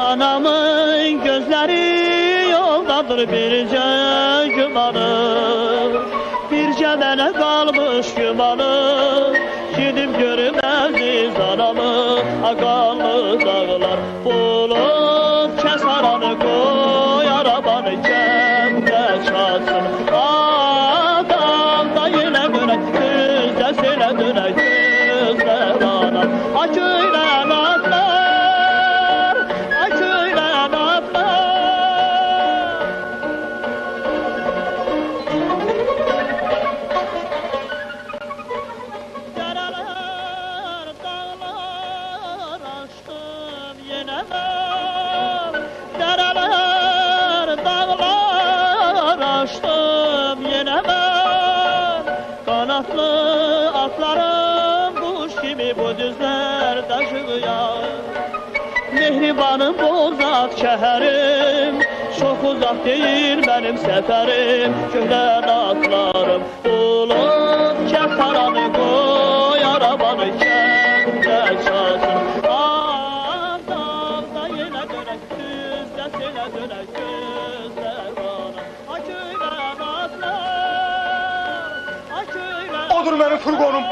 Anamın gözleri yoldadır birce gümanı, birce mənə qalmış gümanı. Gidip görüm əziz anamı, aqallı dağlar bulub kəsaranı qoy arabanı kəmdə çalsın. Adam da yenə dönək, düzdə selə dönək, gözlər anam. Akıylən atlar, akıylən atlar. Dərələr, dağlar aşdım yenə mən. Dərələr, dağlar aşdım yenə mən. Qanatlı atlarım kuş gibi bu düzlerde aşığıyam. Mehribanım bozat şəhərim, çok uzak değil benim seferim. Göydən atlarım bulub kətaranı qoy arabanı kəndə çalsın. Dağda yenə dönək, düzdə selə dönək, gözlər bana. Akıylən atlar, akıylən. Odur benim furgonum.